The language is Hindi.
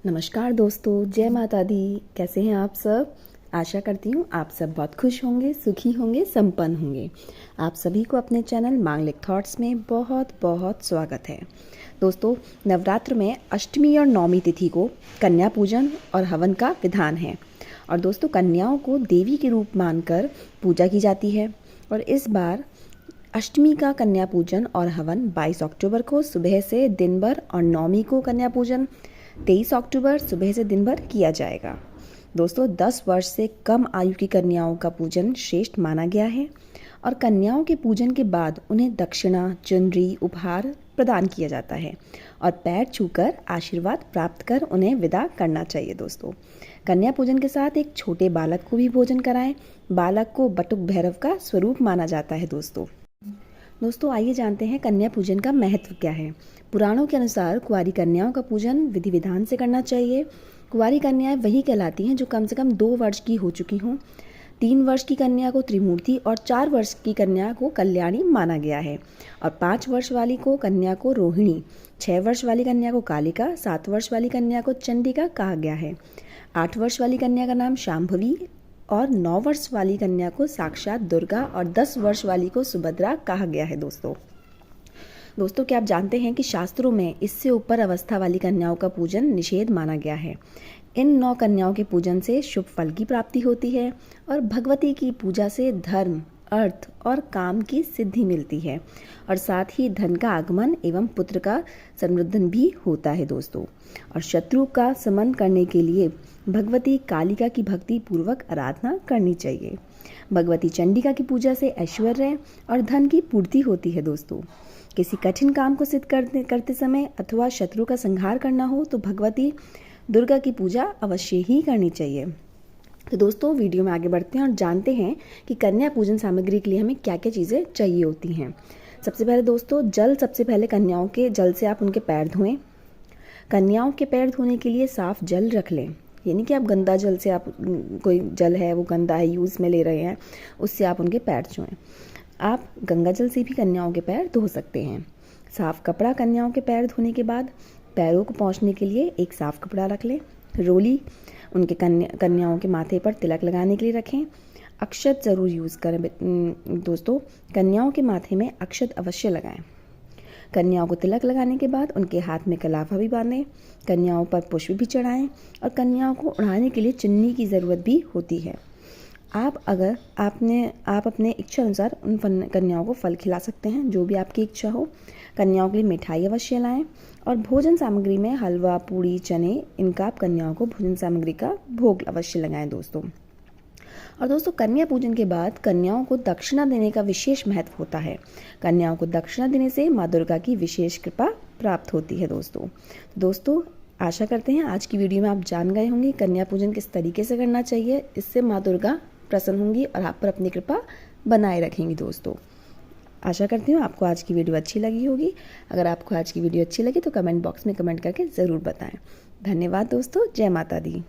नमस्कार दोस्तों, जय माता दी। कैसे हैं आप सब? आशा करती हूँ आप सब बहुत खुश होंगे, सुखी होंगे, संपन्न होंगे। आप सभी को अपने चैनल मांगलिक थॉट्स में बहुत बहुत स्वागत है। दोस्तों, नवरात्र में अष्टमी और नवमी तिथि को कन्या पूजन और हवन का विधान है। और दोस्तों, कन्याओं को देवी के रूप मानकर पूजा की जाती है। और इस बार अष्टमी का कन्या पूजन और हवन 22 अक्टूबर को सुबह से दिन भर और नवमी को कन्या पूजन 23 अक्टूबर सुबह से दिन भर किया जाएगा। दोस्तों, 10 वर्ष से कम आयु की कन्याओं का पूजन श्रेष्ठ माना गया है और कन्याओं के पूजन के बाद उन्हें दक्षिणा, चुनरी, उपहार प्रदान किया जाता है और पैर छूकर आशीर्वाद प्राप्त कर उन्हें विदा करना चाहिए। दोस्तों, कन्या पूजन के साथ एक छोटे बालक को भी भोजन कराएं। बालक को बटुक भैरव का स्वरूप माना जाता है। दोस्तों, आइए जानते हैं कन्या पूजन का महत्व क्या है। पुराणों के अनुसार कुंवारी कन्याओं का पूजन विधि विधान से करना चाहिए। कुंवारी कन्याएं वही कहलाती हैं जो कम से कम 2 वर्ष की हो चुकी हों। 3 वर्ष की कन्या को त्रिमूर्ति और 4 वर्ष की कन्या को कल्याणी माना गया है और 5 वर्ष वाली को कन्या को रोहिणी, 6 वर्ष वाली कन्या को कालिका, 7 वर्ष वाली कन्या को चंडिका कहा गया है। 8 वर्ष वाली कन्या का नाम शांभवी और 9 वर्ष वाली कन्या को साक्षात दुर्गा और 10 वर्ष वाली को सुभद्रा कहा गया है। दोस्तों, क्या आप जानते हैं कि शास्त्रों में इससे ऊपर अवस्था वाली कन्याओं का पूजन निषेध माना गया है। इन 9 कन्याओं के पूजन से शुभ फल की प्राप्ति होती है और भगवती की पूजा से धर्म, अर्थ और काम की सिद्धि मिलती है और साथ ही धन का आगमन एवं पुत्र का संवर्धन भी होता है। दोस्तों, और शत्रु का समन करने के लिए भगवती कालिका की भक्ति पूर्वक आराधना करनी चाहिए। भगवती चंडिका की पूजा से ऐश्वर्य और धन की पूर्ति होती है। दोस्तों, किसी कठिन काम को सिद्ध करते समय अथवा शत्रु का संहार करना हो तो भगवती दुर्गा की पूजा अवश्य ही करनी चाहिए। तो दोस्तों, वीडियो में आगे बढ़ते हैं और जानते हैं कि कन्या पूजन सामग्री के लिए हमें क्या क्या चीज़ें चाहिए होती हैं। सबसे पहले दोस्तों, जल। सबसे पहले कन्याओं के जल से आप उनके पैर धोएं। कन्याओं के पैर धोने के लिए साफ जल रख लें। यानी कि आप गंदा जल से, आप कोई जल है वो गंदा है, यूज़ में ले रहे हैं, उससे आप उनके पैर छुएं। आप गंगा जल से भी कन्याओं के पैर धो सकते हैं। साफ कपड़ा कन्याओं के पैर धोने के बाद पैरों को पोंछने के लिए एक साफ कपड़ा रख लें। रोली उनके कन्याओं के माथे पर तिलक लगाने के लिए रखें। अक्षत ज़रूर यूज़ करें। दोस्तों, कन्याओं के माथे में अक्षत अवश्य लगाएं। कन्याओं को तिलक लगाने के बाद उनके हाथ में कलावा भी बांधें। कन्याओं पर पुष्प भी चढ़ाएं और कन्याओं को उड़ाने के लिए चुन्नी की ज़रूरत भी होती है। आप अपने इच्छा अनुसार उन कन्याओं को फल खिला सकते हैं, जो भी आपकी इच्छा हो। कन्याओं के लिए मिठाई अवश्य लाएं और भोजन सामग्री में हलवा, पूड़ी, चने, इनका आप कन्याओं को भोजन सामग्री का भोग अवश्य लगाएं। दोस्तों, कन्या पूजन के बाद कन्याओं को दक्षिणा देने का विशेष महत्व होता है। कन्याओं को दक्षिणा देने से माँ दुर्गा की विशेष कृपा प्राप्त होती है। दोस्तों, आशा करते हैं आज की वीडियो में आप जान गए होंगे कन्या पूजन किस तरीके से करना चाहिए। इससे माँ दुर्गा प्रसन्न होंगी और आप पर अपनी कृपा बनाए रखेंगी। दोस्तों, आशा करती हूँ आपको आज की वीडियो अच्छी लगी होगी। अगर आपको आज की वीडियो अच्छी लगी तो कमेंट बॉक्स में कमेंट करके ज़रूर बताएं। धन्यवाद दोस्तों। जय माता दी।